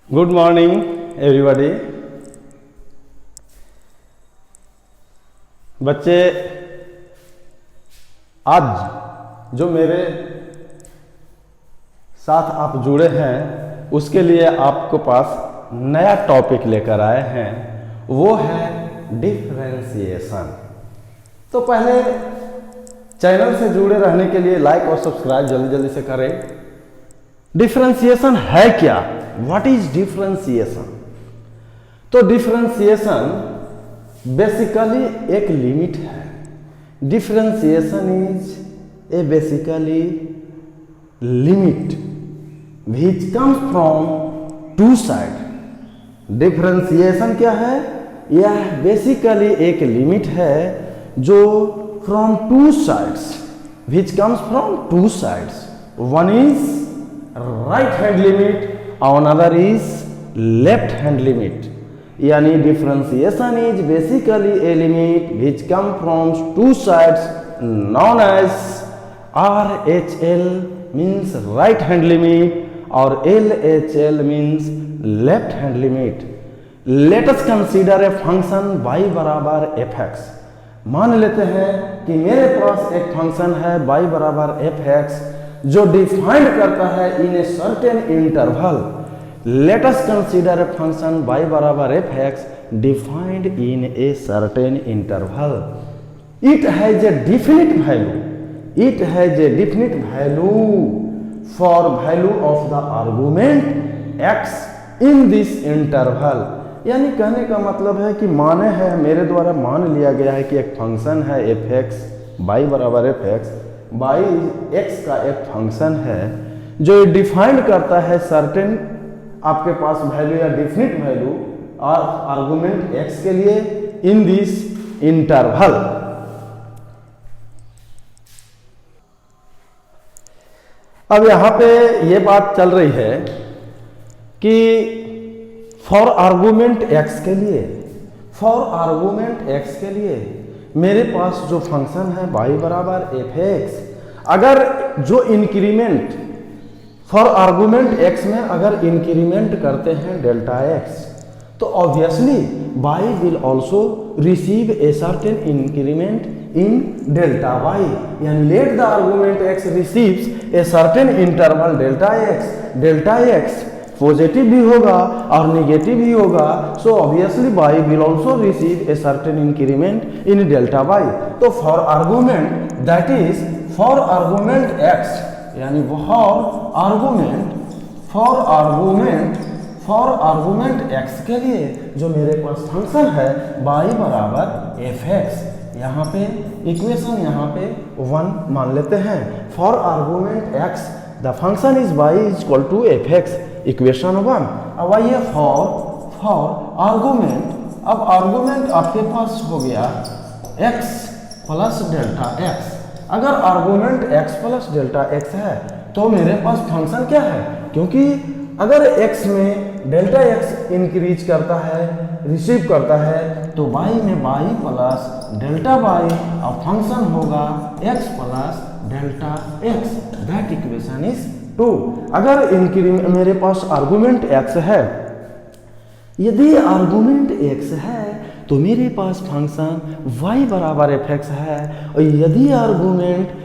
Good morning everybody. बच्चे, आज जो मेरे साथ आप जुड़े हैं उसके लिए आपको पास नया टॉपिक लेकर आए हैं, वो है डिफरेंशिएशन। तो पहले चैनल से जुड़े रहने के लिए लाइक और सब्सक्राइब जल्दी जल्दी से करें। डिफरेंशिएशन है क्या? What is differentiation? तो डिफरेंशिएशन बेसिकली एक लिमिट है। Differentiation is a basically limit which comes from two side। Differentiation क्या है? यह बेसिकली एक लिमिट है जो from two sides, which comes from two sides। one is right hand limit और another is left hand limit। यानी differentiation is basically a limit which come from two sides known as RHL means right hand limit और LHL means left hand limit। Let us consider a function y बराबर fx। मान लेते हैं कि मेरे पास एक function है y बराबर fx जो डिफाइंड करता है in a certain interval. Let us consider a function y बराबर fx defined in a certain interval. It has a definite value. It has a definite value for value of the argument x in this interval. यानी कहने का मतलब है कि माने है, मेरे द्वारा मान लिया गया है कि एक फंक्शन है fx, y बराबर fx, y x का एक फंक्शन है जो डिफाइंड करता है सर्टेन आपके पास वैल्यू या डिफिनिट वैल्यू और आर्गुमेंट x के लिए इन दिस इंटरवल। अब यहां पे ये बात चल रही है कि फॉर आर्गुमेंट x के लिए, फॉर आर्गुमेंट x के लिए मेरे पास जो फंक्शन है y बराबर fx, अगर जो इंक्रीमेंट फॉर आर्गुमेंट x में अगर इंक्रीमेंट करते हैं डेल्टा x, तो obviously y will also receive a certain increment in delta y। यानी let the argument x receives A certain interval delta x। Delta x positive भी होगा और negative भी होगा, so obviously y will also receive a certain increment in delta y। तो for argument that is for argument x, यानी for argument x के लिए जो मेरे पास फंक्शन है y बराबर fx, यहाँ पे इक्वेशन यहाँ पे 1 मान लेते हैं। For argument x the function is y is equal to fx, equation 1। अब आइए फॉर आर्गुमेंट। अब आर्गुमेंट आपके पास हो गया x प्लस डेल्टा x। अगर argument x plus delta x है तो मेरे पास फंक्शन क्या है? क्योंकि अगर x में डेल्टा x इंक्रीज करता है, रिसीव करता है, तो y में y प्लस डेल्टा y और फंक्शन होगा x plus delta x। That equation is 2। अगर मेरे पास आर्गुमेंट x है, यदि आर्गुमेंट x है तो मेरे पास फंक्शन y बराबर fx है, और यदि आर्गुमेंट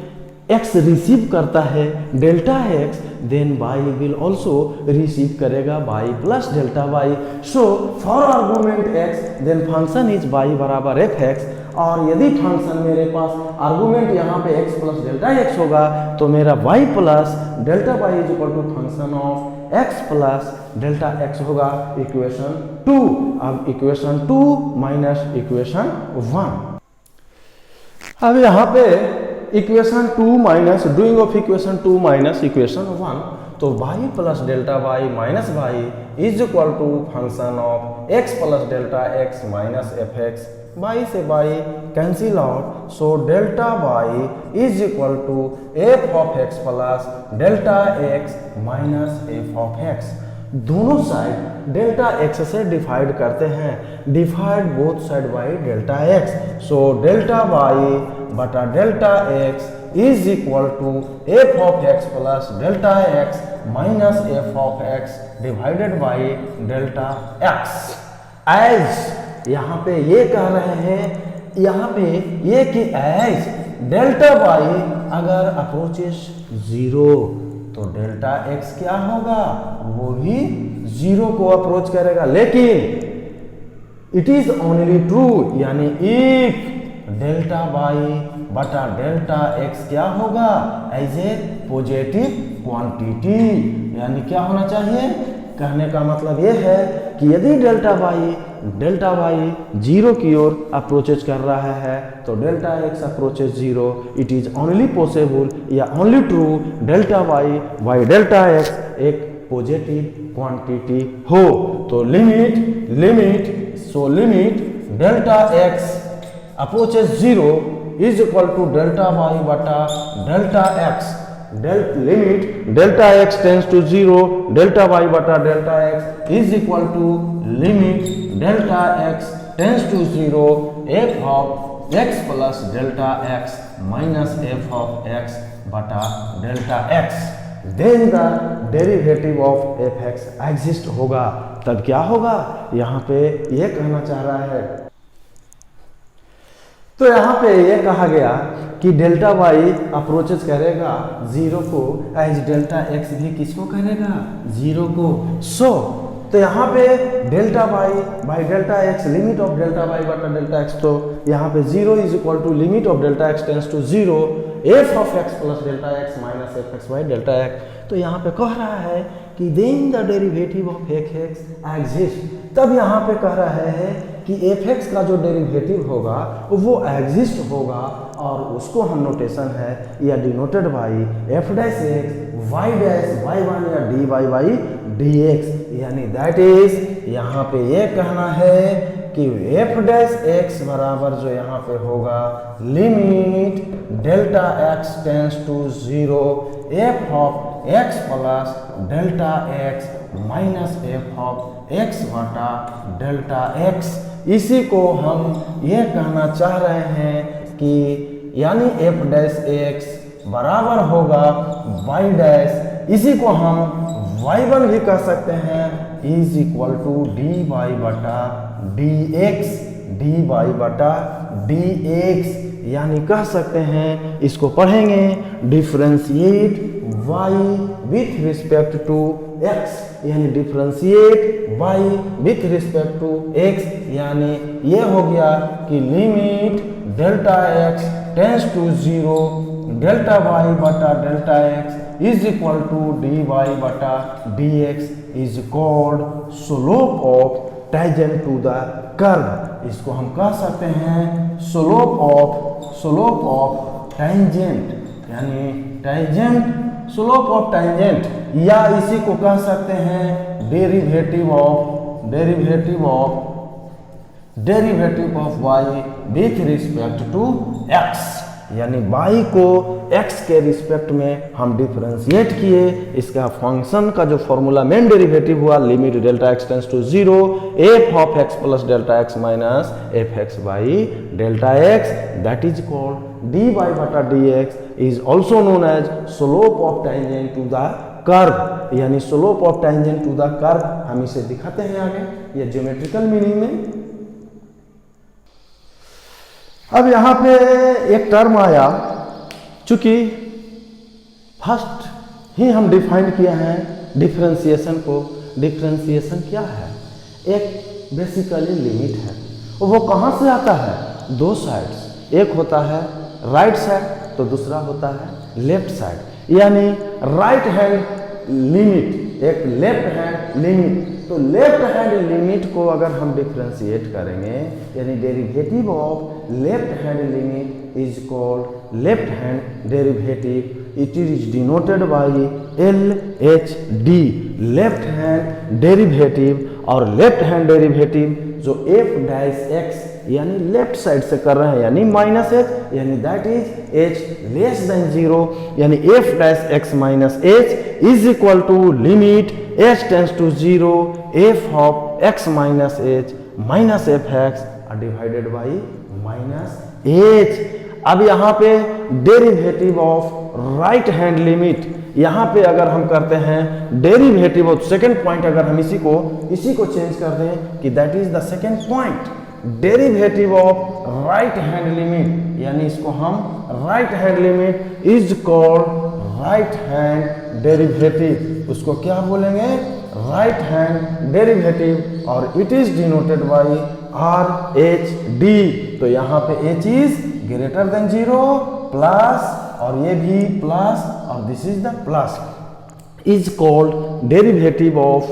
x रिसीव करता है delta x, then y will also receive करेगा y plus delta y। So for argument x then function is y बराबर fx। और यदि फंक्शन मेरे पास आर्गुमेंट यहाँ पे x प्लस डेल्टा x होगा तो मेरा y plus delta y is equal to function of x plus delta x होगा, इक्वेशन 2। अब इक्वेशन 2 माइनस इक्वेशन 1। अब यहाँ पे equation 2 minus doing of equation 2 minus equation 1, तो y plus delta y minus y is equal to function of x plus delta x minus fx। y से y cancel out, so delta y is equal to f of x plus delta x minus f of x। दोनों side delta x से divide करते हैं, divide both side by delta x। So delta y बटा delta x is equal to f of x plus delta x minus f of x divided by delta x। as यहाँ पे ये कह रहे हैं, यहाँ पे ये कि as डेल्टा y अगर अप्रोचेस 0 तो डेल्टा x क्या होगा, वो भी 0 को अप्रोच करेगा। लेकिन इट इज ओनली ट्रू, यानी इफ डेल्टा वाई बटा डेल्टा एक्स क्या होगा, एज ए पॉजिटिव क्वांटिटी, यानी क्या होना चाहिए, कहने का मतलब यह है कि यदि डेल्टा वाई 0 की ओर अप्रोचेज कर रहा है तो delta x approaches 0, it is only possible या only true delta y by delta x एक पॉजिटिव क्वांटिटी हो। तो limit delta x approaches 0 is equal to delta y बटा delta x. Limit delta x tends to 0 delta y बटा delta x is equal to limit delta x tends to 0 f of x plus delta x minus f of x बटा delta x. Then the derivative of f x exist होगा। तब क्या होगा, यहाँ पे ये कहना चाह रहा है, तो यहाँ पे ये कहा गया कि डेल्टा वाई अप्रोचेस करेगा 0 को, एज डेल्टा एक्स भी किसको करेगा, 0 को। तो यहाँ पे delta y by delta x, limit of delta y बटा डेल्टा एक्स, तो यहाँ पे 0 is equal to limit of delta x tends to 0 f of x plus delta x minus f x by delta x. तो यहाँ पे कह रहा है कि then the derivative of f x exist. तब यहाँ पे कह रहा है कि एफ एक्स का जो डेरिवेटिव होगा वो एग्जिस्ट होगा, और उसको हम नोटेशन है या denoted by f dash x y dash y one या d y by d x, यानी दैट इज यहाँ पे ये कहना है कि एफ डैश एक्स बराबर जो यहाँ पे होगा limit delta x tends to 0 f of x plus delta x minus f of x बटा डेल्टा एक्स। इसी को हम ये कहना चाह रहे हैं कि यानी एफ डैश एक्स बराबर होगा वाई डैश, इसी को हम y1 भी कह सकते हैं, is equal to d y बटा डी एक्स, डी वाई बटा डी एक्स, यानी कह सकते हैं, इसको पढ़ेंगे differentiate y with respect to x, यानी differentiate y with respect to x, यानी ये हो गया कि limit delta x tends to 0 delta y बटा delta x is equal to d y बटा d x is called slope of tangent to the curve. इसको हम कह सकते हैं स्लोप ऑफ टेंजेंट, यानी टेंजेंट स्लोप ऑफ टेंजेंट, या इसी को कह सकते हैं derivative of y with respect to x, यानी y को x के रिस्पेक्ट में हम डिफरेंशिएट किए, इसका फंक्शन का जो फॉर्मूला मेन डेरिवेटिव हुआ limit delta x tends to 0 f of x plus delta x minus f x by delta x, that is called dy बटा dx is also known as slope of tangent to the curve, यानी slope of tangent to the curve। हम इसे दिखाते हैं आगे, ये geometrical meaning में। अब यहाँ पे एक टर्म आया, चूंकि फर्स्ट ही हम डिफाइन किया है डिफरेंशिएशन को। डिफरेंशिएशन क्या है, एक बेसिकली लिमिट है, वो कहाँ से आता है, दो साइड्स, एक होता है राइट साइड तो दूसरा होता है लेफ्ट साइड, यानी राइट हैंड लिमिट एक लेफ्ट हैंड लिमिट। तो लेफ्ट हैंड लिमिट को अगर हम डिफरेंशिएट करेंगे, यानी derivative of left hand limit is called left hand derivative, it is denoted by LHD, left hand derivative. और लेफ्ट हैंड डेरिवेटिव जो f dash x यानी left side से कर रहे हैं, यानी माइनस एच, यानी that is h less than 0, यानी f dash x minus h is equal to limit h tends to 0 f of x minus h minus f x divided by minus h। अब यहाँ पे derivative of right hand limit, यहाँ पे अगर हम करते हैं डेरिवेटिव ऑफ सेकेंड पॉइंट, अगर हम इसी को चेंज कर दें कि that is the second point, derivative of right hand limit, यानी इसको हम right hand limit is called right hand derivative, उसको क्या बोलेंगे, राइट हैंड डेरिवेटिव, और it is denoted by R H D. तो यहाँ पे H is greater than 0 plus, और ये भी प्लस, और this is the plus, is called derivative of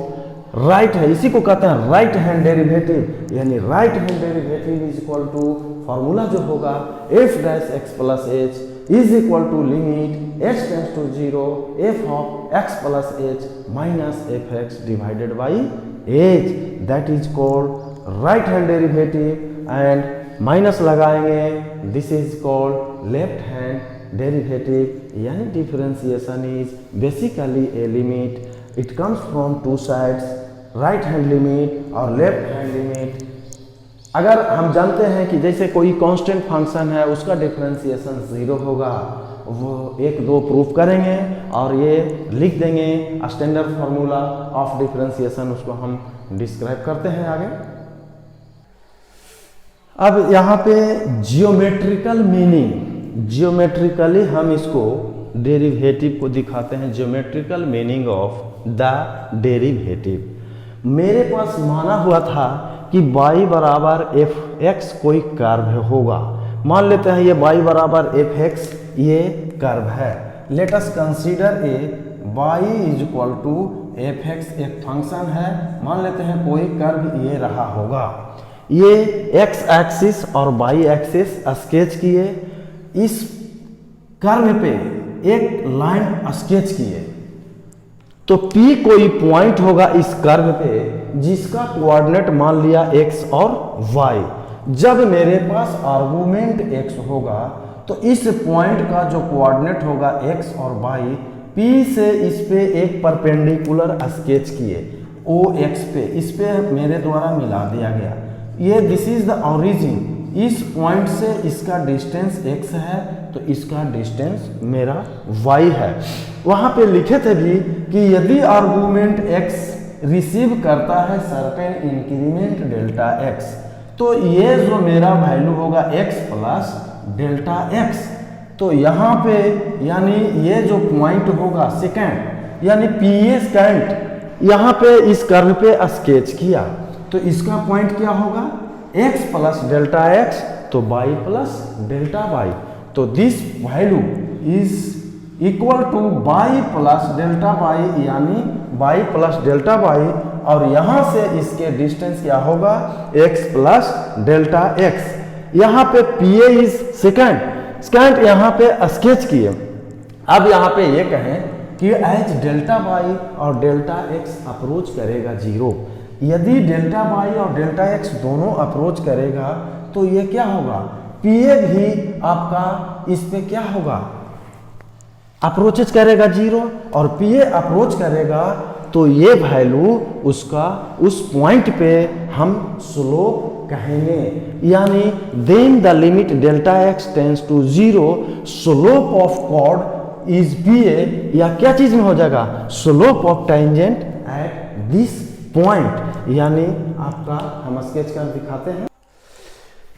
right है, इसी को कहते हैं राइट हैंड डेरिवेटिव, यानी right hand derivative is equal to formula जो होगा f dash x plus h is equal to limit x tends to 0 f of x plus h minus f x divided by h, that is called right hand derivative, and minus लगाएंगे, this is called left hand derivative, यानी differentiation is basically a limit, it comes from two sides, right hand limit और left hand limit. अगर हम जानते हैं कि जैसे कोई कांस्टेंट फंक्शन है उसका डिफरेंशिएशन 0 होगा, वो 1-2 प्रूफ करेंगे और ये लिख देंगे स्टैंडर्ड फार्मूला ऑफ डिफरेंशिएशन, उसको हम डिस्क्राइब करते हैं आगे। अब यहाँ पे जियोमेट्रिकल मीनिंग, जियोमेट्रिकली हम इसको डेरिवेटिव को दिखाते हैं, geometrical meaning of the derivative. मेरे पास माना हुआ था कि y बराबर एफ एक्स कोई कर्व होगा, मान लेते हैं ये y बराबर एफ एक्स ये कर्व है, let us consider a y is equal to f x एक फंक्शन है, मान लेते हैं कोई कर्व ये रहा होगा, ये x एक्सिस और y एक्सिस स्केच किए, इस कर्व पे एक लाइन स्केच किए, तो P कोई पॉइंट होगा इस कर्व पे जिसका कोऑर्डिनेट मान लिया x और y। जब मेरे पास आर्गुमेंट x होगा तो इस पॉइंट का जो कोऑर्डिनेट होगा x और y, P से इस पे एक परपेंडिकुलर स्केच किए OX पे, इस पे मेरे द्वारा मिला दिया गया, ये दिस इज द ओरिजिन, इस पॉइंट से इसका डिस्टेंस x है तो इसका डिस्टेंस मेरा y है। वहां पे लिखे थे भी कि यदि आर्गुमेंट x रिसीव करता है सर्टेन इंक्रीमेंट डेल्टा x, तो ये जो मेरा वैल्यू होगा x प्लस डेल्टा x, तो यहाँ पे यानी ये जो पॉइंट होगा सेकेंड, यानी PA सेकेंड, यहाँ पे इस कर्व पे स्केच किया, तो इसका पॉइंट क्या होगा x प्लस डेल्टा x, तो y प्लस डेल्टा y, तो this value is equal to y plus delta y, यानी y प्लस डेल्टा y, और यहाँ से इसके डिस्टेंस क्या होगा x प्लस डेल्टा x। यहाँ पे PA इज सेकेंड यहाँ पे स्केच किए। अब यहाँ पे ये कहें कि एज डेल्टा y और डेल्टा x अप्रोच करेगा 0, यदि डेल्टा y और डेल्टा x दोनों अप्रोच करेगा तो ये क्या होगा, PA भी आपका इस पे क्या होगा, अप्रोचेज करेगा 0, और PA अप्रोच करेगा तो ये वैल्यू उसका उस पॉइंट पे हम स्लोप कहेंगे, यानी then the limit delta x tends to 0, slope of chord is PA, या क्या चीज में हो जाएगा, slope of tangent at this point, यानी आपका हम स्केच कर दिखाते हैं।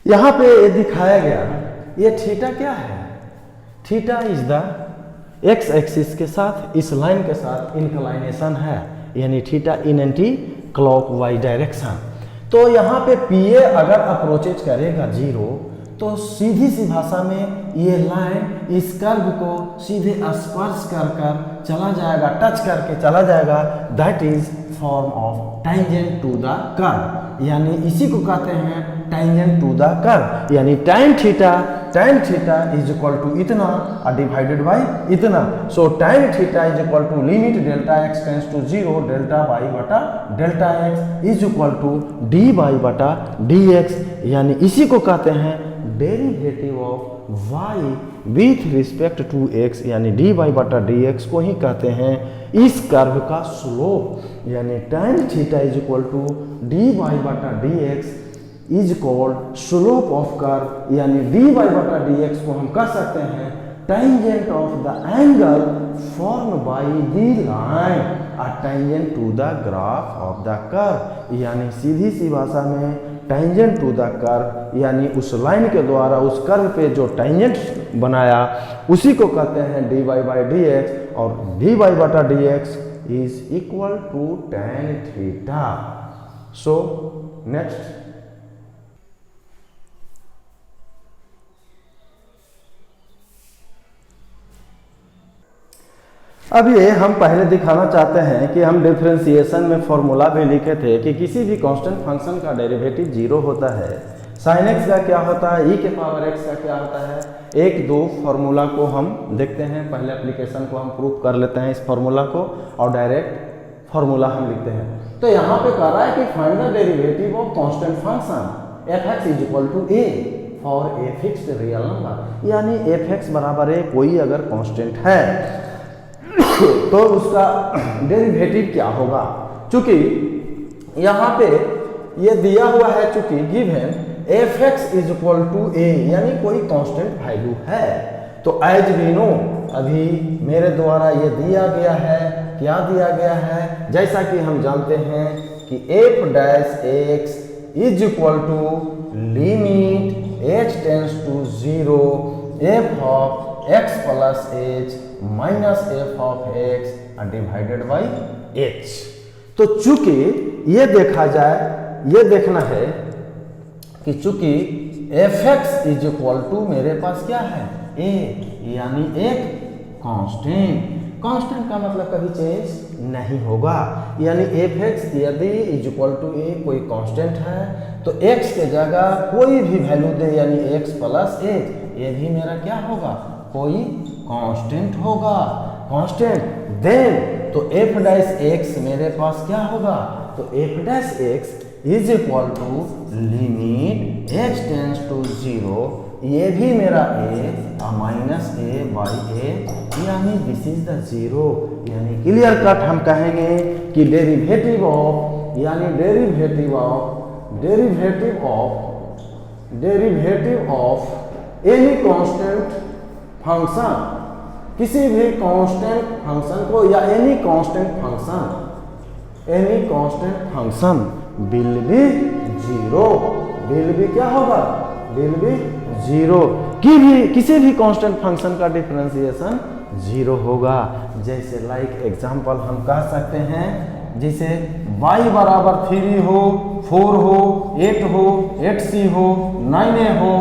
यहाँ पे ये दिखाया गया, ये थीटा क्या है, theta is the x axis के साथ इस लाइन के साथ इंक्लाइनेशन है, यानी theta in anti clockwise direction. तो यहाँ पे PA अगर अप्रोचेज करेगा 0, तो सीधी सी भाषा में ये लाइन इस कर्व को सीधे स्पर्श कर कर चला जाएगा, टच करके चला जाएगा, that is form of tangent to the curve, यानी इसी को कहते हैं टेंजेंट टू द कर्व, यानी tan theta is equal to इतना डिवाइडेड बाय इतना, so tan theta is equal to limit delta x tends to 0 delta y बटा delta x is equal to dy बटा dx, यानी इसी को कहते हैं derivative of y with respect to x, यानी dy बटा dx को ही कहते हैं इस कर्व का स्लोप, यानी tan theta is equal to dy बटा dx is called slope of curve, यानी dy बटा dx को हम कह सकते हैं tangent of the angle form by the line tangent to the graph of the curve, यानी सीधी सी भाषा में टेंजेंट टू द कर्व, यानी उस लाइन के द्वारा उस कर्व पे जो टेंजेंट बनाया उसी को कहते हैं dy बाई dx, और dy बटा dx is equal to tan theta. So next, अब ये हम पहले दिखाना चाहते हैं कि हम डिफरेंशिएशन में फॉर्मूला भी लिखे थे कि किसी भी कांस्टेंट फंक्शन का डेरिवेटिव जीरो होता है, sin x का क्या होता है, e के पावर x का क्या होता है। एक दो फार्मूला को हम देखते हैं, पहले एप्लीकेशन को हम प्रूफ कर लेते हैं इस फार्मूला को और डायरेक्ट फार्मूला हम लिखते हैं। तो यहाँ पे कह रहा है कि find the derivative of constant function f(x) is equal to a for a fixed real number, यानी f(x) बराबर है कोई अगर कांस्टेंट है तो उसका डेरिवेटिव क्या होगा। चूंकि यहाँ पे ये दिया हुआ है, चूंकि given f(x) is equal to a, यानी कोई कांस्टेंट वैल्यू है, तो एज वी नो अभी मेरे द्वारा ये दिया गया है, क्या दिया गया है, जैसा कि हम जानते हैं कि f' is equal to limit h tends to 0 f of x plus h minus f of x divided by h। तो चूंकि ये देखा जाए, ये देखना है कि चूंकि f(x) इज इक्वल टू मेरे पास क्या है a, यानी एक कांस्टेंट, कांस्टेंट का मतलब कभी चेंज नहीं होगा, यानी f(x) यदि इज इक्वल टू a कोई कांस्टेंट है तो x के जगह कोई भी वैल्यू दे, यानी x प्लस h, ये भी मेरा क्या होगा, कोई कांस्टेंट होगा, कांस्टेंट। देन तो f' मेरे पास क्या होगा, तो f' is equal to limit h tends to 0, ये भी मेरा a minus a by a, यानी दिस इज द 0, यानी क्लियर कट हम कहेंगे कि डेरिवेटिव ऑफ, यानी derivative of any constant function, किसी भी कांस्टेंट फंक्शन को, या any constant function will be zero, will be क्या होगा, विल बी जीरो, किसी भी कांस्टेंट फंक्शन का डिफरेंशिएशन जीरो होगा। जैसे लाइक एग्जांपल हम कह सकते हैं, जैसे y बराबर 3 हो, 4 हो, 8 हो, 8c हो, 9a हो,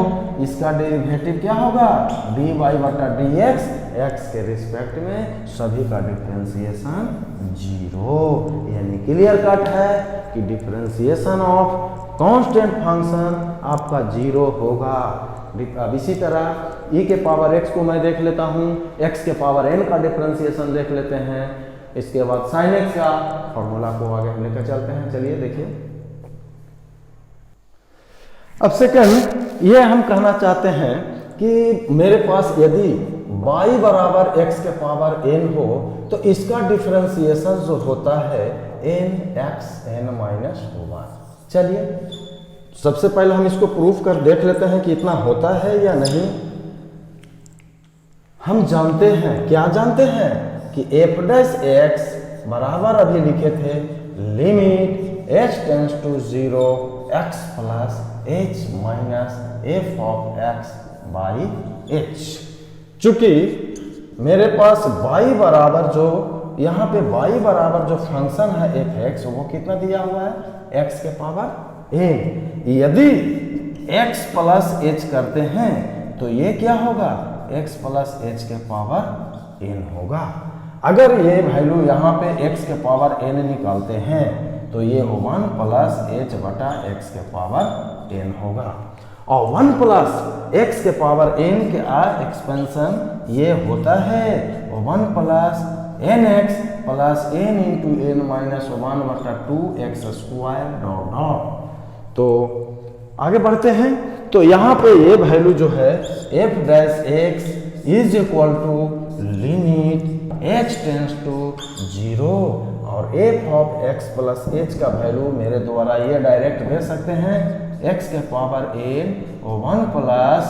इसका डेरिवेटिव क्या होगा, dy बटा dx, x के रिस्पेक्ट में सभी का डिफरेंशिएशन जीरो, यानी क्लियर कट है कि डिफरेंशिएशन ऑफ कांस्टेंट फंक्शन आपका जीरो होगा। अब इसी तरह e के पावर x को मैं देख लेता हूँ, x के पावर n का डिफरेंशिएशन देख लेते हैं, इसके बाद sin x का फॉर्मूला को आगे हम लेकर चलते हैं। चलिए देखिए, अब सेकंड ये हम कहना चाहते हैं कि मेरे पास यदि y बराबर x के पावर n हो तो इसका डिफरेंशिएशन जो होता है n(x(n माइनस 1)। चलिए सबसे पहले हम इसको प्रूफ कर देख लेते हैं कि इतना होता है या नहीं। हम जानते हैं, क्या जानते हैं कि f' बराबर अभी लिखे थे limit h tends to 0 x plus h minus f of x by h। चूंकि मेरे पास y बराबर जो यहाँ पे y बराबर जो फंक्शन है f(x) वो कितना दिया हुआ है, x के पावर n। यदि x प्लस h करते हैं तो ये क्या होगा, x प्लस h के पावर n होगा। अगर ये वैल्यू यहाँ पे x के पावर n निकालते हैं तो ये 1 प्लस h बटा x के पावर n होगा, और 1 प्लस x के पावर n के एक्सपेंशन ये होता है 1 plus nx plus n into n minus 1 बटा 2x स्क्वायर डॉट डॉट। तो आगे बढ़ते हैं, तो यहाँ पे ये वैल्यू जो है f' is equal to limit h tends to 0, और f of x plus h का वैल्यू मेरे द्वारा ये डायरेक्ट दे सकते हैं एक्स के पावर n और 1 प्लस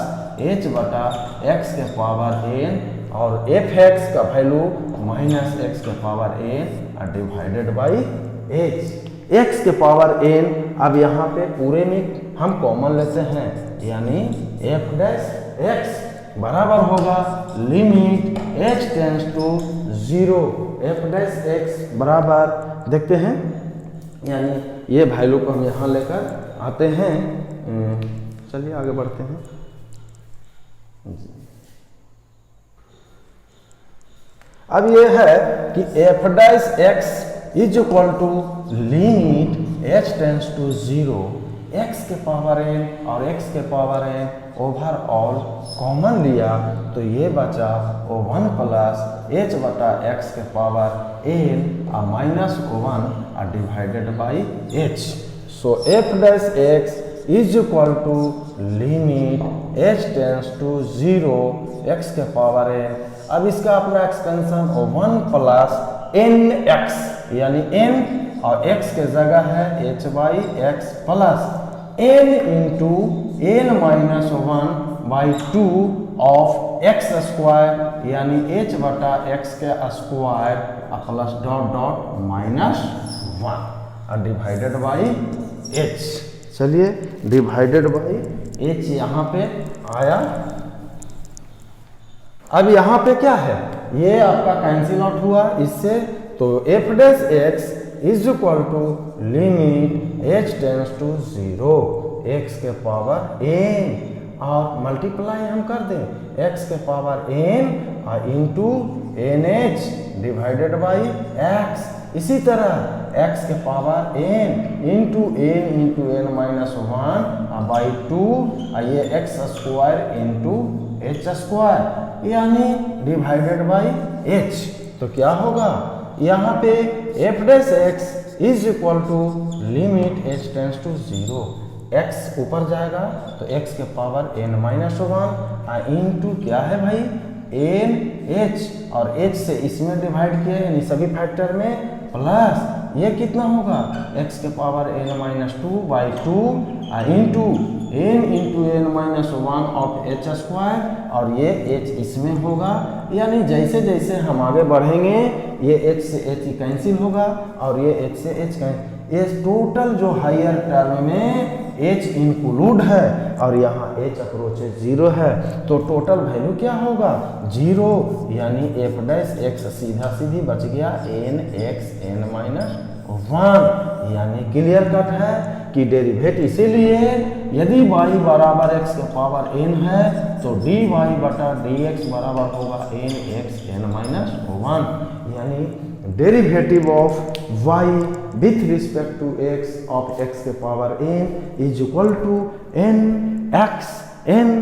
h बटा एक्स के पावर n और एफ एक्स का वैल्यू माइनस एक्स के power n divided by h। X के पावर n अब यहाँ पे पूरे में हम कॉमन लेते हैं, यानी एफ डैश एक्स बराबर होगा limit h tends to 0 f dash x बराबर, देखते हैं, यानी ये वैल्यू को हम यहाँ लेकर आते हैं। चलिए आगे बढ़ते हैं। अब ये है कि f dash x is equal to limit h tends to 0 x के पावर n और x के पावर n ओवरऑल कॉमन लिया तो ये बचा वो 1 प्लस h बटा x के पावर n और minus 1 divided by h। So f dash x is equal to limit h tends to 0 x के पावर n। अब इसका अपना एक्सटेंशन 1 प्लस nx, यानी n और x के जगह है h by x plus n into n minus 1 by 2 of x square, यानी h बटा x के square plus dot dot minus 1 divided by h। चलिए डिवाइडेड बाई h यहाँ पे आया। अब यहाँ पे क्या है, ये आपका कैंसिल आउट हुआ इससे, तो f dash x is equal to limit h tends to 0 x के पावर n और मल्टीप्लाई हम कर दें x के पावर n और into nh divided by x। इसी तरह x के power n into n minus 1 by 2 ये x square into h square, यानी डिवाइडेड बाई h। तो क्या होगा यहाँ पे f dash x is equal to limit h tends to 0 x ऊपर जाएगा तो x के पावर n माइनस 1 इंटू क्या है भाई n h, और h से इसमें डिवाइड किया यानी सभी फैक्टर में प्लस ये कितना होगा x के power n minus 2 by 2 into n minus 1 of h square, और ये h इसमें होगा, यानी जैसे जैसे हम आगे बढ़ेंगे ये h से h कैंसिल होगा और ये h से h कैंसिल, ये टोटल जो हायर टर्म में h इंक्लूड है और यहाँ h अप्रोचेज 0 है, तो टोटल वैल्यू क्या होगा 0, यानी एफ डैश एक्स सीधा सीधी बच गया n x n माइनस 1, यानी क्लियर कट है कि डेरिवेट इसीलिए यदि y बराबर x के पावर n है तो dy बटा dx बराबर होगा n x n माइनस 1, यानी derivative of y with respect to x of x के power n is equal to n x n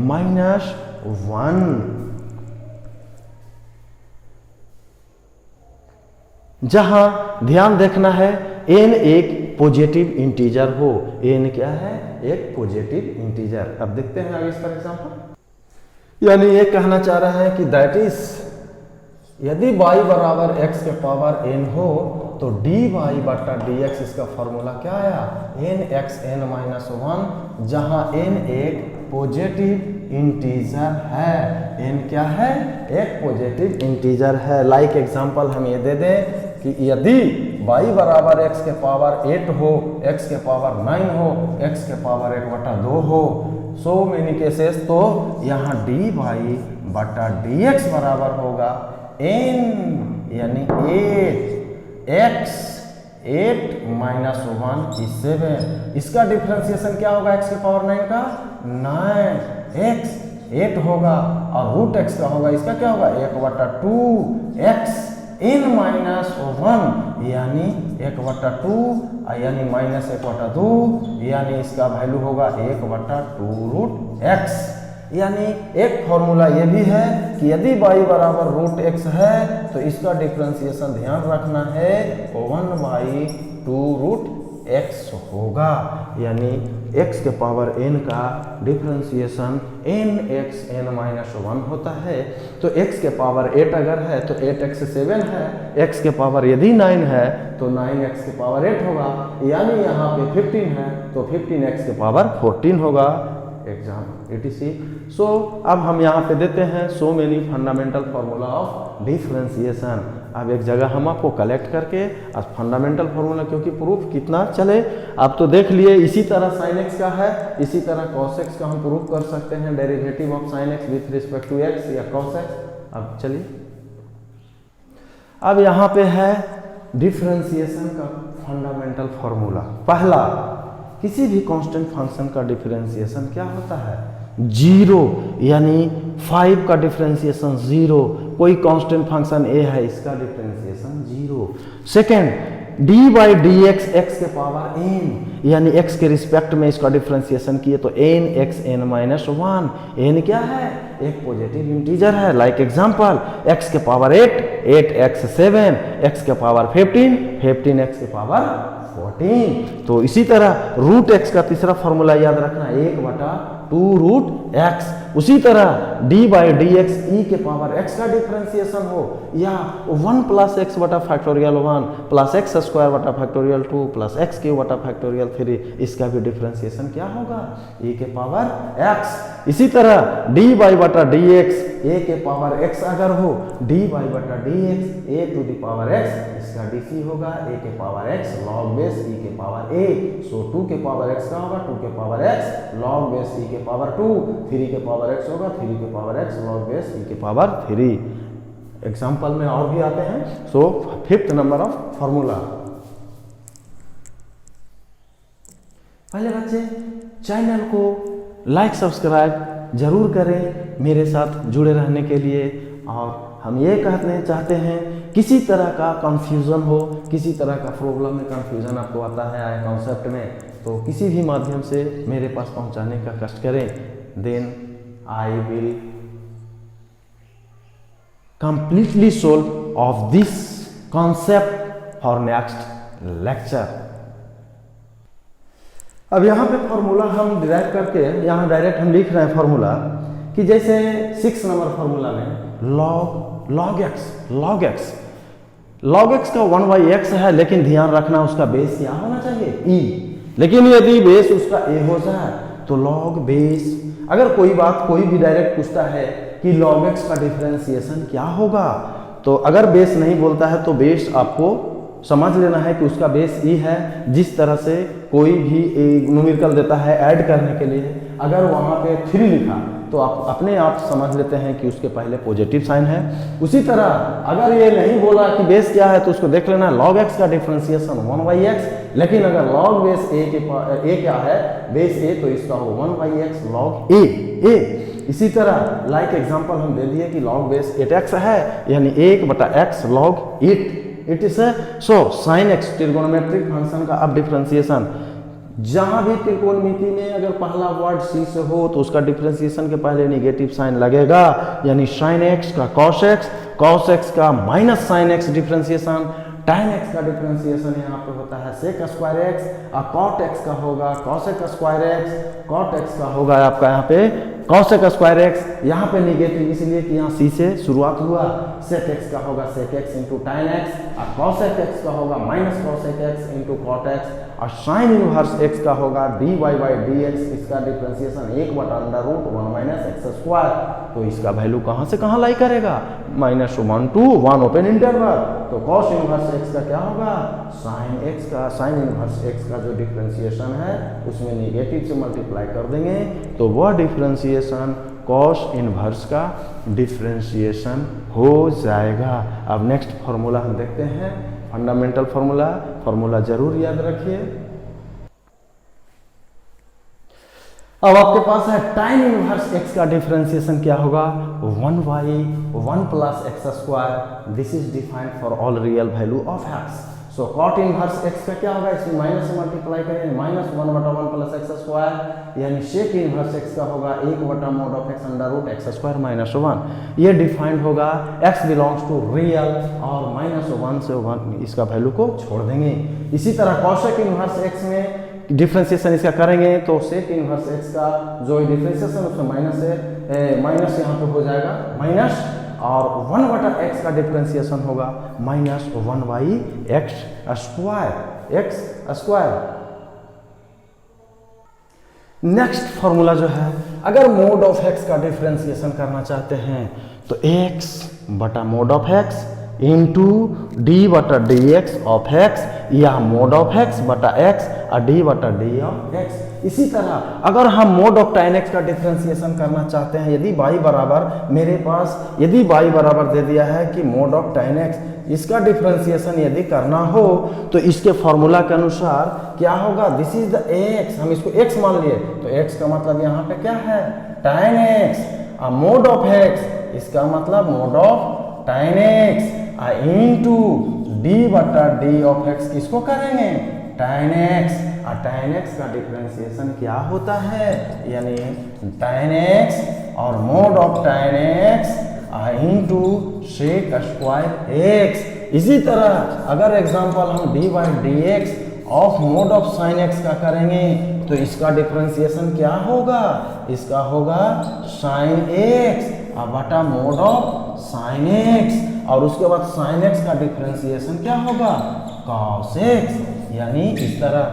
minus 1। जहां ध्यान देखना है n एक पॉजिटिव इंटीजर हो, n क्या है एक पॉजिटिव इंटीजर। अब देखते हैं आगे इसका एग्जांपल, यानी ये कहना चाह रहे हैं कि दैट इज यदि y बराबर x के पावर n हो तो dy बटा dx इसका फॉर्मूला क्या आया n x n माइनस 1, जहां n एक पॉजिटिव इंटीजर है, n क्या है एक पॉजिटिव इंटीजर है। लाइक एग्जांपल हम ये दे दें कि यदि y बराबर x के पावर 8 हो, x के पावर 9 हो, x के पावर 1 बटा 2 हो, सो मेनी केसेस, तो यहाँ dy बटा dx बराबर होगा n, यानी 8 माइनस 1 इज 7। इसका डिफरेंशिएशन क्या होगा x के पावर 9 का 9x 8 होगा और रूट x का होगा, इसका क्या होगा 1 बटा 2x n माइनस 1, यानी 1 बटा 2 यानी माइनस 1 बटा 2, यानी इसका वैल्यू होगा 1 बटा 2 रूट x। यानी एक फॉर्मूला ये भी है कि यदि y बराबर रूट x है तो इसका डिफरेंशिएशन ध्यान रखना है 1 बाई 2 रूट x होगा, यानी x के पावर n का डिफरेंशिएशन n(x(n-1) होता है। तो x के पावर 8 अगर है तो 8x 7 है, x के पावर यदि 9 है तो 9x के पावर 8 होगा, यानी यहाँ पे 15 है तो 15x के पावर 14 होगा। Exam etc। सो अब हम यहाँ पे देते हैं so many fundamental formula of differentiation. अब एक जगह हम आपको कलेक्ट करके आज फंडामेंटल फार्मूला, क्योंकि प्रूफ कितना चले आप तो देख लिए, इसी तरह sin x का है, इसी तरह cos x का हम प्रूफ कर सकते हैं, derivative of sin x with respect to x या cos x। अब चलिए, अब यहाँ पे है डिफरेंशिएशन का फंडामेंटल फार्मूला। पहला, किसी भी कांस्टेंट फंक्शन का डिफरेंशिएशन क्या होता है? 0, यानी 5 का डिफरेंशिएशन 0। कोई कांस्टेंट फंक्शन a है, इसका differentiation 0। Second, d by d x x के पावर n, यानी x के रिस्पेक्ट में इसका डिफरेंशिएशन किए तो n(x(n-1). n क्या है? एक पॉजिटिव इंटीजर है। लाइक एग्जांपल, x के पावर 8, 8x 7, x के पावर 15, 15x के पावर 14। तो इसी तरह रूट x का तीसरा फॉर्मूला याद रखना, 1/2 रूट x। उसी तरह d बाई डी एक्स ई के पावर x का डिफरेंशिएशन हो, या 1 प्लस एक्स बटा फैक्टोरियल 1 प्लस एक्स स्क्वायर बटा फैक्टोरियल 2 प्लस एक्स क्यू बटा फैक्टोरियल 3, इसका भी डिफरेंशिएशन क्या होगा? e के पावर x। इसी तरह d बाई बटा डी एक्स a के पावर x अगर हो, d बाई बटा d x a to the power x, इसका dc होगा a के power x log base e के पावर a। सो 2 के पावर x का होगा 2 के power x log base e के पावर 2, 3 के पावर x होगा 3 के power x log base e के पावर 3। एग्जाम्पल में और भी आते हैं। सो 5th नंबर ऑफ फॉर्मूला। पहले बच्चे चैनल को लाइक सब्सक्राइब जरूर करें मेरे साथ जुड़े रहने के लिए। और हम ये कहने चाहते हैं, किसी तरह का कंफ्यूजन हो, किसी तरह का प्रॉब्लम में कंफ्यूजन आपको आता है आए कॉन्सेप्ट में, तो किसी भी माध्यम से मेरे पास पहुंचाने का कष्ट करें। Then I will completely solve of this concept for next lecture। अब यहाँ पे फॉर्मूला हम डिराइव करके यहाँ डायरेक्ट हम लिख रहे हैं फॉर्मूला कि जैसे 6 नंबर फॉर्मूला में log x का 1/x है, लेकिन ध्यान रखना उसका बेस क्या होना चाहिए? e। लेकिन यदि बेस उसका a हो जाए तो log बेस, अगर कोई बात कोई भी डायरेक्ट पूछता है कि log x का डिफरेंशिएशन क्या होगा, तो अगर बेस नहीं बोलता है तो बेस आपको समझ लेना है कि उसका बेस e है। जिस तरह से कोई भी न्यूमेरिकल देता है ऐड करने के लिए, अगर वहाँ पे 3 लिखा तो आप अपने आप समझ लेते हैं कि उसके पहले पॉजिटिव साइन है। उसी तरह अगर ये नहीं बोला कि बेस क्या है तो उसको देख लेना log x का डिफरेंशिएशन 1/x, लेकिन अगर log बेस a क्या है, बेस a, तो इसका हो 1/x log a। इसी तरह लाइक एग्जांपल हम दे दिए कि log बेस 8x है, यानी 1/x log 8 it is so sin x trigonometric function का अब डिफरेंशिएशन। जहां भी त्रिकोणमिति में अगर पहला वर्ड c से हो तो उसका डिफरेंशिएशन के पहले नेगेटिव साइन लगेगा, यानी sin x का cos x का minus sin x differentiation, tan x का डिफरेंशिएशन यहाँ पे होता है sec स्क्वायर x, और cot x का होगा cosec square x, cot x का होगा आपका यहाँ पे cosec स्क्वायर x। यहाँ पे निगेटिव इसलिए कि यहाँ c से शुरुआत हुआ, sec x का होगा sec x into tan x, और cosec x का होगा minus cosec x into cot x, और sin इनवर्स x का होगा dy बाई dx, इसका डिफरेंशिएशन 1/√1 - x²। तो इसका वैल्यू कहाँ से कहाँ लाई करेगा? -1 to 1 ओपन इंटरवल। तो cos इनवर्स x का क्या होगा? sin इनवर्स x का जो डिफरेंशिएशन है उसमें निगेटिव से मल्टीप्लाई कर देंगे, तो वह डिफरेंशिएशन cos इनवर्स का डिफरेंशिएशन हो जाएगा। अब नेक्स्ट फॉर्मूला हम देखते हैं, फंडामेंटल फॉर्मूला जरूर याद रखिए। अब आपके पास है tan इनवर्स x का डिफरेंशिएशन क्या होगा? 1/1 plus x²। This is defined for all real value of x। So cot inverse x का क्या होगा? इसमें माइनस से मल्टीप्लाई करेंगे, -1/1 प्लस x², यानी sec इनवर्स x का होगा 1/mod of x under root x² - 1। ये डिफाइंड होगा x बिलोंग्स टू रियल, और -1 से 1 इसका वैल्यू को छोड़ देंगे। इसी तरह cosec इनवर्स x में डिफ्रेंसिएशन इसका करेंगे तो सेक इनवर्स एक्स का जो डिफ्रेंसिएशन उसमें माइनस है, माइनस यहाँ पे हो जाएगा माइनस, और 1/x का डिफ्रेंसिएशन होगा -1/x स्क्वायर। नेक्स्ट फॉर्मूला जो है, अगर मोड ऑफ x का डिफ्रेंसिएशन करना चाहते हैं तो x बटा mode of x into d बटा डी एक्स ऑफ x, या मोड ऑफ x बटा x और डी बटा डी ऑफ x। इसी तरह अगर हम मोड ऑफ tan x का डिफ्रेंसिएशन करना चाहते हैं, यदि y बराबर मेरे पास यदि y बराबर दे दिया है कि मोड ऑफ tan x, इसका डिफ्रेंसिएशन यदि करना हो तो इसके फॉर्मूला के अनुसार क्या होगा, दिस इज द x, हम इसको x मान लिए तो x का मतलब यहाँ पे क्या है tan x, और मोड ऑफ x इसका मतलब mod of tan x into d बटा डी ऑफ x किसको करेंगे tan x, और tan x का डिफरेंशिएशन क्या होता है, यानी tan x और mod of tan x into sec square x। इसी तरह अगर एग्जांपल हम d by d x of mod of sine x का करेंगे तो इसका डिफरेंशिएशन क्या होगा, इसका होगा साइन x और बटा मोड ऑफ साइन x, और उसके बाद साइन x का डिफरेंशिएशन क्या होगा cos x, यानी इस तरह।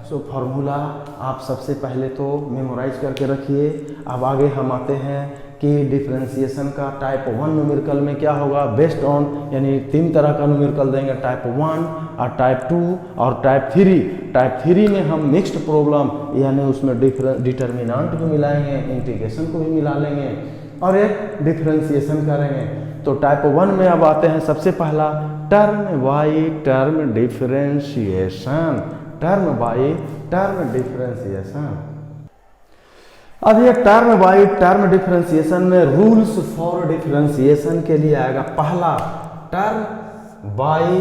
सो फॉर्मूला आप सबसे पहले तो मेमोराइज करके रखिए। अब आगे हम आते हैं कि डिफरेंशिएशन का टाइप 1 न्यूमेरिकल में क्या होगा, बेस्ड ऑन, यानी 3 तरह का न्यूमेरिकल देंगे, टाइप 1 और टाइप 2 और टाइप 3। टाइप 3 में हम मिक्स्ड प्रॉब्लम, यानी उसमें डिटर्मिनेंट भी मिलाएंगे, इंटीग्रेशन को भी मिला लेंगे और एक डिफरेंशिएशन करेंगे। तो टाइप 1 में अब आते हैं, सबसे पहला term by term differentiation, term by term differentiation. अब ये टर्म बाई टर्म डिफरेंशिएशन में रूल्स फॉर डिफरेंशिएशन के लिए आएगा। पहला, टर्म बाई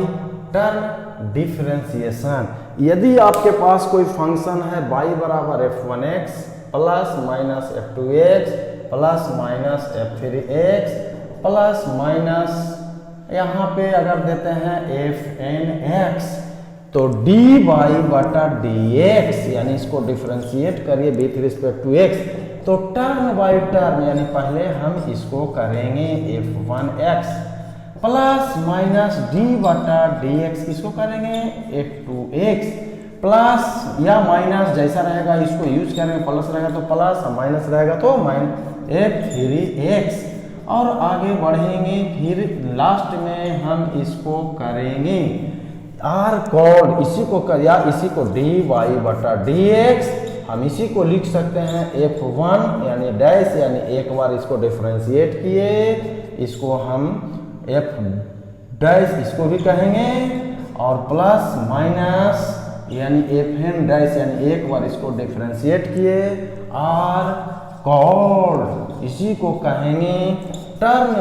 टर्म डिफरेंशिएशन। यदि आपके पास कोई फंक्शन है y बराबर f1x plus minus f2x plus minus f3x plus minus यहाँ पे अगर देते हैं fnx, तो dy बटा dx, यानी इसको डिफरेंशिएट करिए विथ रिस्पेक्ट टू x, तो टर्म बाई टर्म, यानी पहले हम इसको करेंगे f1x प्लस माइनस डी बटा dx, किसको करेंगे f2x प्लस या माइनस जैसा रहेगा इसको यूज करेंगे, प्लस रहेगा तो प्लस, माइनस रहेगा तो माइनस f3x, और आगे बढ़ेंगे। फिर लास्ट में हम इसको करेंगे आर कॉल्ड, इसी को कर या इसी को dy बटा dx, हम इसी को लिख सकते हैं f1 यानी डैश, यानी एक बार इसको डिफरेंशिएट किए, इसको हम f डैश इसको भी कहेंगे, और प्लस माइनस यानी fn डैश, यानी एक बार इसको डिफरेंशिएट किए, आर कॉल्ड इसी को कहेंगे टर्म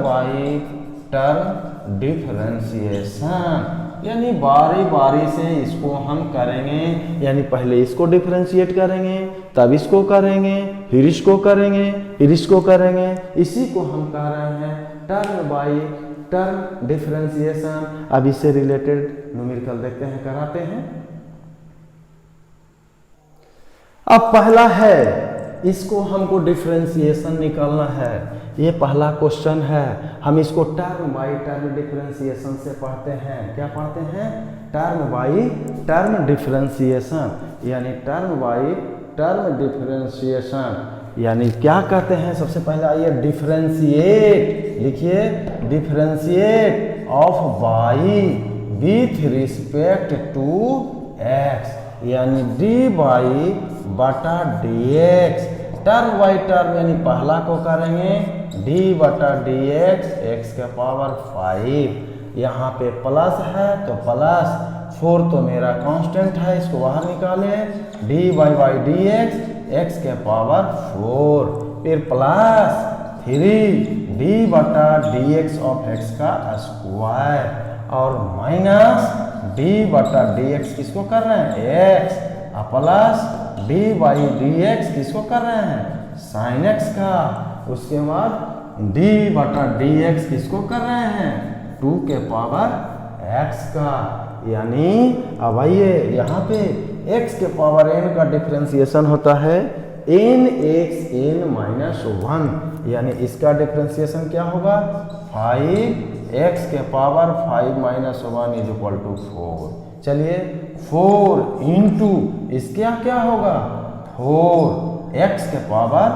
बाई टर्म डिफरेंशिएशन, यानी बारी बारी से इसको हम करेंगे, यानी पहले इसको डिफरेंशिएट करेंगे, तब इसको करेंगे, फिर इसको करेंगे, फिर इसको करेंगे, इसी को हम कह रहे हैं टर्म बाई टर्म डिफरेंशिएशन। अब इससे रिलेटेड न्यूमेरिकल देखते हैं, कराते हैं। अब पहला है, इसको हमको डिफरेंशिएशन निकालना है, ये पहला क्वेश्चन है। हम इसको टर्म बाई टर्म डिफरेंशिएशन से पढ़ते हैं। क्या पढ़ते हैं? टर्म बाई टर्म डिफरेंशिएशन, यानी टर्म बाई टर्म डिफरेंशिएशन, यानी क्या कहते हैं? सबसे पहले आइए डिफरेंशिएट लिखिए, differentiate of y with respect to x, यानी डी बाई बटा d x, term by term, यानी पहला को करेंगे डी बटा डी एक्स, एक्स के पावर 5, यहाँ पे प्लस है तो प्लस 4 तो मेरा कांस्टेंट है, इसको बाहर निकाले, D by d x, x के पावर 4, फिर प्लस 3 डी बटा डी एक्स ऑफ एक्स का स्क्वायर, और माइनस डी बटा डी एक्स किसको कर रहे हैं? X, plus D by d x किसको कर रहे हैं? साइन एक्स का, उसके बाद डी बटा डी एक्स किसको कर रहे हैं? 2 के पावर x का, यानी अब आइए यहाँ पे x के पावर n का डिफरेंशिएशन होता है n(x(n-1), यानी इसका डिफरेंशिएशन क्या होगा 5x के पावर 5 - 1 = 4। चलिए 4 इंटू इसका क्या होगा 4x के power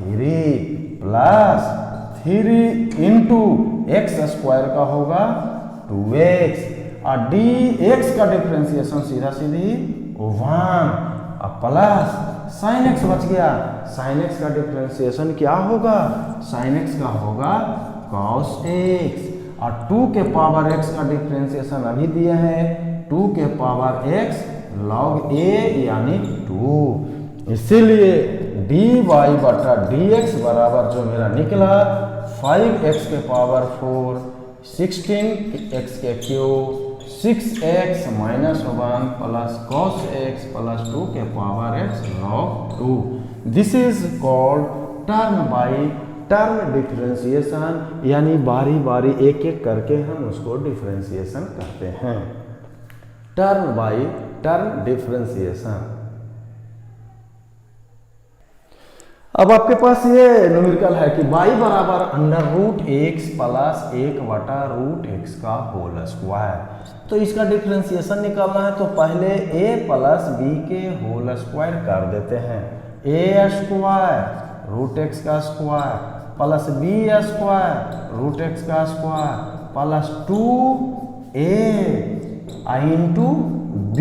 3 plus 3 into x square का होगा 2x, और dx का डिफरेंशिएशन सीधा सीधी 1, और प्लस sin x बच गया। sin x का डिफरेंशिएशन क्या होगा, sin x का होगा cos x, और 2 के पावर x का डिफरेंशिएशन अभी दिए हैं 2 के पावर x log a यानी 2। इसीलिए dy बटा dx बराबर जो मेरा निकला 5x के पावर 4 16x के cube 6x - 1 plus cos x plus 2 के power x log 2। This is called term by term differentiation, यानी बारी बारी एक एक करके हम उसको डिफरेंशिएशन करते हैं। Term by term differentiation. अब आपके पास ये न्यूमेरिकल है कि y बराबर √x प्लस 1/√x का होल स्क्वायर। तो इसका डिफरेंशिएशन निकालना है तो पहले a प्लस b के होल स्क्वायर कर देते हैं। a स्क्वायर √x का square plus b square √x का square plus 2a into b,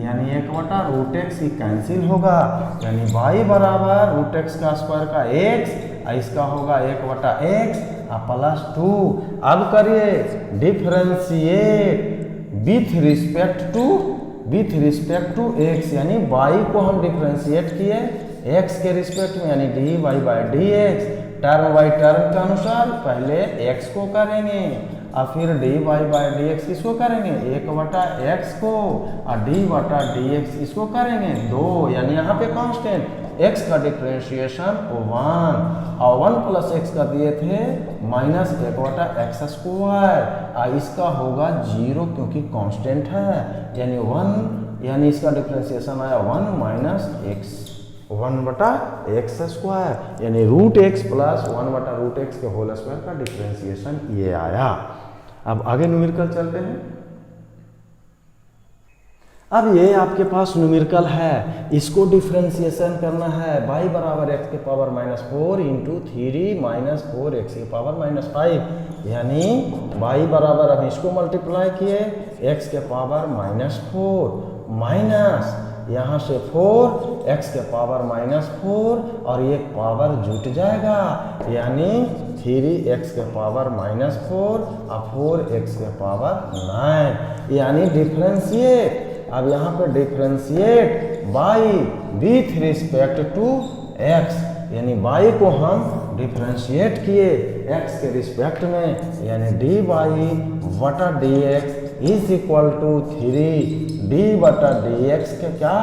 यानी 1/√x ही कैंसिल होगा, यानी y बराबर √x का स्क्वायर का x, इसका होगा 1/x प्लस 2। अब करिए differentiate with respect to x, यानी y को हम डिफरेंशिएट किए x के रिस्पेक्ट में, यानी dy by dx। Term by term के अनुसार पहले x को करेंगे और फिर dy बाई dx इसको करेंगे 1/x को, और d/dx इसको करेंगे 2, यानी यहाँ पे कांस्टेंट x का डिफरेंशिएशन 1, और 1 प्लस x का दिए थे -1/x², और इसका होगा 0 क्योंकि कांस्टेंट है, यानी 1, यानी इसका डिफरेंशिएशन आया 1-x², यानी √x प्लस 1/√x के होल स्क्वायर का डिफरेंशिएशन ये आया। अब आगे न्यूमेरिकल चलते हैं। अब ये आपके पास न्यूमेरिकल है, इसको डिफरेंशिएशन करना है y बराबर x के पावर -4 इंटू 3 - 4x के पावर -5, यानी y बराबर हम इसको मल्टीप्लाई किए x के पावर -4 माइनस यहाँ से 4x के पावर -4 और ये पावर जुट जाएगा, यानी 3x के पावर -4 और 4x के पावर 9, यानी डिफरेंशिएट। अब यहाँ पे differentiate y with respect to x, यानी y को हम डिफरेंशिएट किए x के रिस्पेक्ट में, यानी dy/dx is equal to 3d/dx के क्या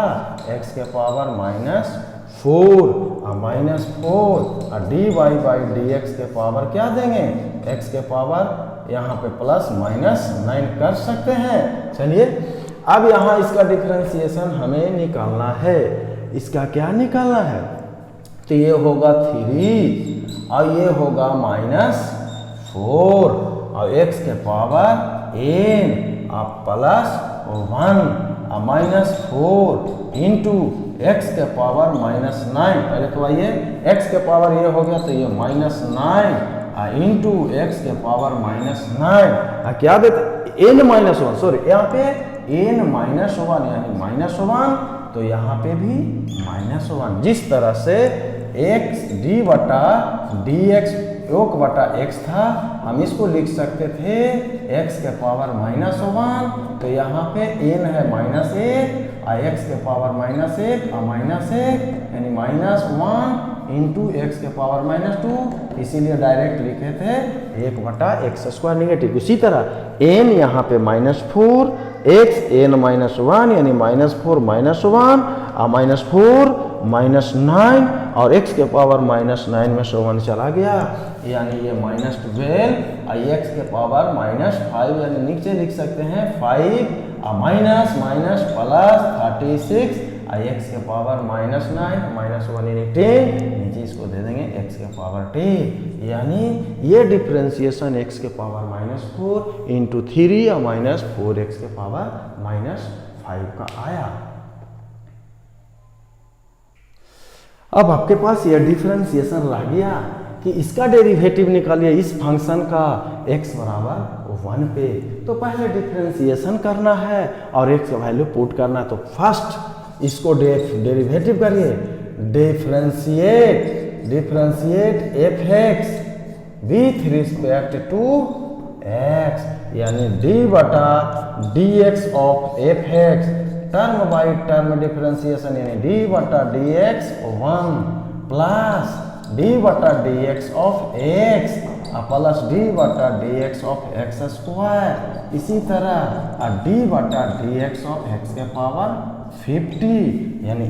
x के पावर -4 और -4 और dy/dx के पावर क्या देंगे x के पावर यहाँ पे +-9 कर सकते हैं। चलिए अब यहाँ इसका डिफरेंशिएशन हमें निकालना है। इसका क्या निकालना है, तो ये होगा 3 और ये होगा -4 और x के पावर n और +1 और -4 इंटू x के पावर -9। पहले तो आइए x के पावर ये हो गया तो ये -9 इंटू x के पावर -9 क्या देते n-1, सॉरी यहाँ पे n-1 यानी -1, तो यहाँ पे भी -1। जिस तरह से x d/dx 1/x था, हम इसको लिख सकते थे x के पावर -1, तो यहाँ पे n है -1 और x के पावर -1 और -1 यानी -1 इंटू x के पावर -2, इसीलिए डायरेक्ट लिखे थे 1/x² नेगेटिव। इसी तरह n यहाँ पे -4, x n-1 यानी -4 -1 और -4 -9 और x के पावर -9 में से 1 चला गया, यानी ये -12 आई एक्स के पावर -5, यानी नीचे लिख सकते हैं 5 माइनस माइनस प्लस 36 आई एक्स के पावर -9 -1 यानी 10, नीचे इसको दे देंगे x के पावर 10, यानी ये डिफरेंशिएशन x के पावर -4 इंटू 3 या -4x के पावर -5 का आया। अब आपके पास ये डिफरेंशिएशन रह गया कि इसका डेरिवेटिव निकालिए इस फंक्शन का x बराबर 1 पे। तो पहले डिफरेंशिएशन करना है और x का वैल्यू पुट करना है। तो फर्स्ट इसको डेरिवेटिव करिए, differentiate f x with respect to x, यानी डी बटा d x of f x, term by term differentiation यानी डी बटा डी एक्स 1 प्लस डी बटा d x of x plus d बटा d x of x square, इसी तरह d बटा d x of x के power 50, यानी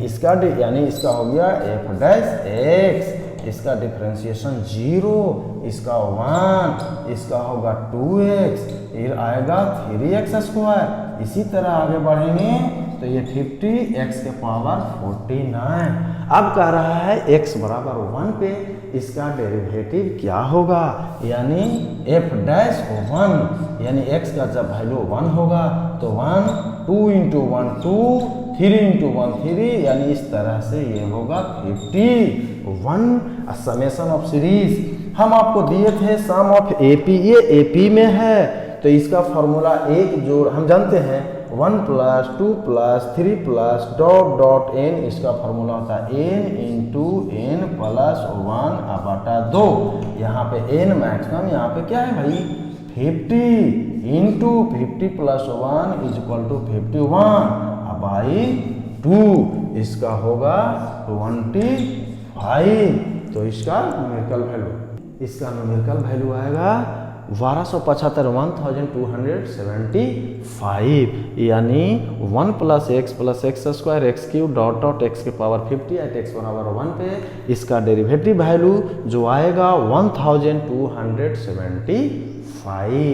इसका हो गया एफ डैश एक्स, इसका डिफरेंशिएशन 0, इसका 1, इसका होगा 2x, फिर आएगा 3x स्क्वायर। इसी तरह आगे बढ़ेंगे तो ये 50x के पावर 49। अब कह रहा है x बराबर 1 पे इसका डेरिवेटिव क्या होगा, यानी f डैश 1, यानी x का जब वैल्यू 1 होगा तो 1, 2 इंटू 1 2, 3 इंटू 1 3, यानी इस तरह से ये होगा 51 समेशन ऑफ सीरीज। हम आपको दिए थे सम ऑफ AP, ये AP में है तो इसका फॉर्मूला एक जोड़ हम जानते हैं 1 + 2 + 3 + डॉट डॉट n, इसका फॉर्मूला होता है n इंटू n + 1/2। यहाँ पे n मैक्सिमम, यहाँ पे क्या है भाई 50 इंटू 50 + 1 = 51/2, इसका होगा 25। तो इसका न्यूमेरिकल वैल्यू आएगा 1275 1275, यानी 1 + x + x² x³ dot dot x के पावर 50 एट x बराबर 1 पे इसका डेरिवेटिव वैल्यू जो आएगा 1275।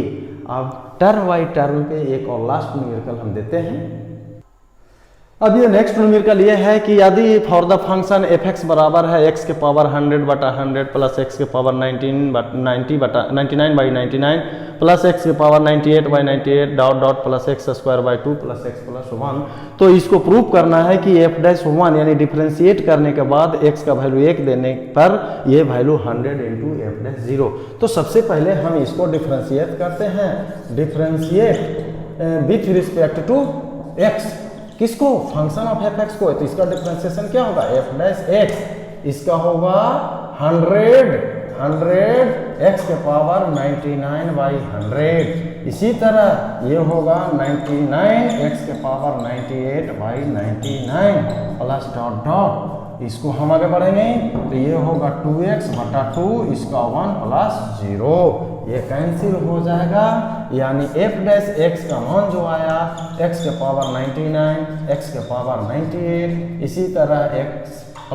अब टर्म बाई टर्म पे एक और लास्ट न्यूमेरिकल हम देते हैं। अब ये नेक्स्ट न्यूमेरिकल ये है कि यदि for the function F x बराबर है x के पावर 100/100 प्लस x के पावर 99/99 प्लस x के power 98/98 dot dot plus x² 2 plus x + 1, तो इसको प्रूव करना है कि f डैश 1 यानी डिफरेंशिएट करने के बाद x का वैल्यू 1 देने पर ये वैल्यू 100 इंटू f डैश 0। तो सबसे पहले हम इसको डिफरेंशिएट करते हैं, differentiate with respect to x, किसको फंक्शन ऑफ एफ एक्स को, तो इसका डिफरेंशिएशन क्या होगा एफ डैश एक्स, इसका होगा 100 x के पावर 99/100, इसी तरह ये होगा 99 x के पावर 98/99 प्लस डॉट डॉट, इसको हम आगे बढ़ेंगे तो ये होगा 2x/2, इसका 1 + 0, ये कैंसिल हो जाएगा, यानी f डैश x का मान जो आया x के पावर 99, x के पावर 98, इसी तरह x +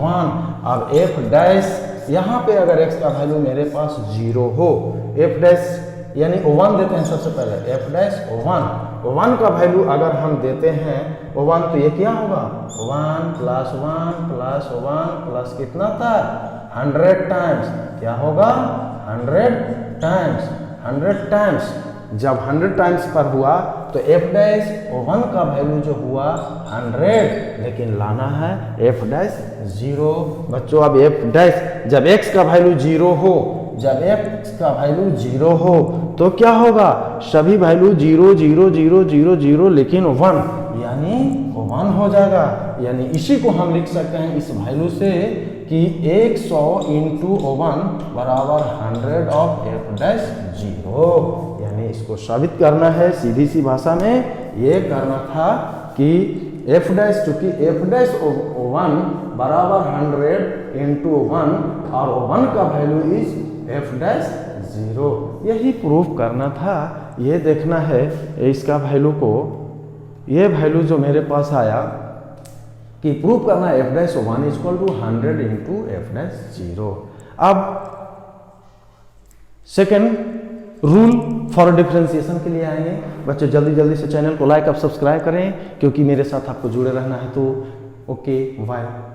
1। अब f डैश यहाँ पे अगर x का वैल्यू मेरे पास 0 हो, f डैश यानी 1 देते हैं सबसे पहले, f डैश 1 का वैल्यू अगर हम देते हैं 1 तो ये क्या होगा 1 + 1 + 1 प्लस कितना था 100 टाइम्स, क्या होगा 100 टाइम्स। जब 100 टाइम्स पर हुआ तो f डैश 1 का वैल्यू जो हुआ 100, लेकिन लाना है f डैश 0। बच्चों अब f डैश जब x का वैल्यू 0 हो, जब x का वैल्यू 0 हो तो क्या होगा, सभी वैल्यू 0 0 0 0 0 लेकिन 1, यानी 1 हो जाएगा। यानी इसी को हम लिख सकते हैं इस वैल्यू से कि 100 इंटू 1 बराबर 100 ऑफ f डैश 0, यानी इसको साबित करना है सीधी सी भाषा में ये करना था कि f डैश, चूंकि f डैश 1 बराबर 100 इंटू 1 और 1 का वैल्यू इज f डैश 0, यही प्रूफ करना था। ये देखना है इसका वैल्यू को, ये वैल्यू जो मेरे पास आया कि प्रूफ करना f dash 1 = 100 into f dash 0। अब सेकेंड रूल फॉर डिफरेंशिएशन के लिए आएंगे। बच्चों जल्दी जल्दी से चैनल को लाइक और सब्सक्राइब करें, क्योंकि मेरे साथ आपको जुड़े रहना है। तो ओके बाय।